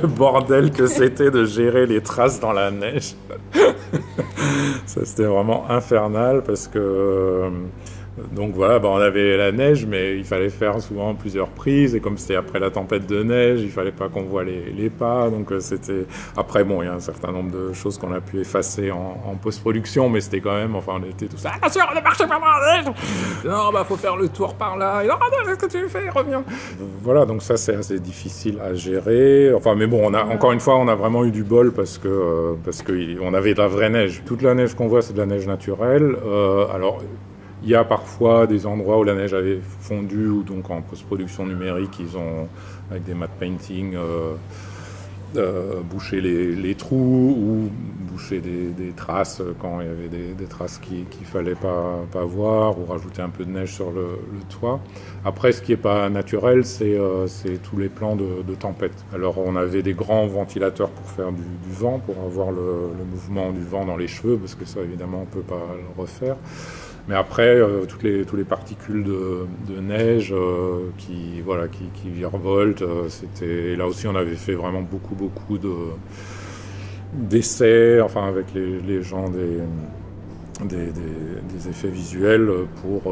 le bordel que c'était de gérer les traces dans la neige. Ça, c'était vraiment infernal parce que... donc voilà, on avait la neige, mais il fallait faire souvent plusieurs prises. Et comme c'était après la tempête de neige, il fallait pas qu'on voit les pas. Donc c'était... Après, bon, il y a un certain nombre de choses qu'on a pu effacer en post-production, mais c'était quand même... Enfin, on était tous... Attention, on est marché par la neige. Non, faut faire le tour par là. Et non, qu'est-ce que tu fais? Reviens. Voilà, donc ça, c'est assez difficile à gérer. Enfin, mais bon, encore une fois, on a vraiment eu du bol parce que on avait de la vraie neige. Toute la neige qu'on voit, c'est de la neige naturelle. Alors... Il y a parfois des endroits où la neige avait fondu, ou donc en post-production numérique, ils ont, avec des matte painting, bouché les trous ou bouché des traces quand il y avait des traces qu'il fallait pas voir, ou rajouter un peu de neige sur le toit. Après, ce qui n'est pas naturel, c'est tous les plans de tempête. Alors, on avait des grands ventilateurs pour faire du vent, pour avoir le mouvement du vent dans les cheveux, parce que ça, évidemment, on ne peut pas le refaire. Mais après, toutes les particules de neige qui virevoltent, c'était... Là aussi, on avait fait vraiment beaucoup d'essais, enfin, avec les gens des effets visuels pour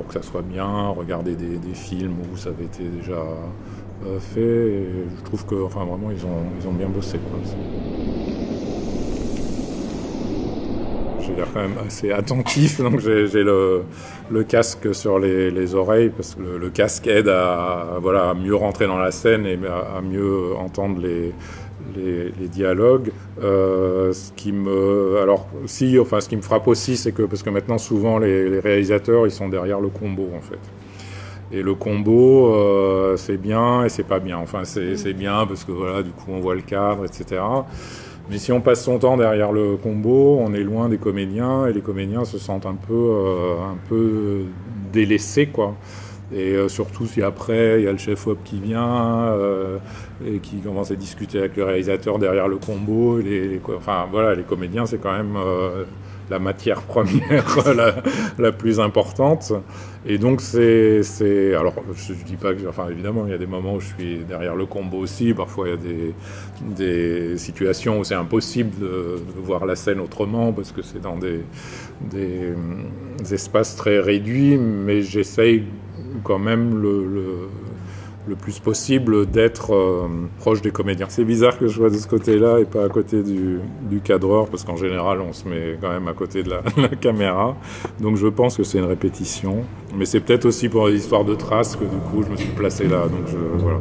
que ça soit bien, regarder des films où ça avait été déjà fait. Et je trouve que, enfin, vraiment, ils ont bien bossé, quoi. J'ai l'air quand même assez attentif, donc j'ai le casque sur les oreilles, parce que le casque aide à mieux rentrer dans la scène et à mieux entendre les dialogues. Ce qui me frappe aussi, c'est que, parce que maintenant souvent les réalisateurs, ils sont derrière le combo, en fait. Et le combo, c'est bien et c'est pas bien. Enfin, c'est bien parce que voilà, du coup on voit le cadre, etc. Mais si on passe son temps derrière le combo, on est loin des comédiens, et les comédiens se sentent un peu délaissés, quoi. Et surtout si après il y a le chef-op qui vient et qui commence à discuter avec le réalisateur derrière le combo. Les comédiens, c'est quand même la matière première la plus importante. Et donc alors je dis pas que, enfin évidemment il y a des moments où je suis derrière le combo aussi, parfois il y a des situations où c'est impossible de voir la scène autrement parce que c'est dans des espaces très réduits, mais j'essaye quand même le plus possible d'être proche des comédiens. C'est bizarre que je sois de ce côté-là et pas à côté du cadreur, parce qu'en général, on se met quand même à côté de la caméra. Donc je pense que c'est une répétition. Mais c'est peut-être aussi pour l'histoire de traces que du coup, je me suis placé là. Donc voilà.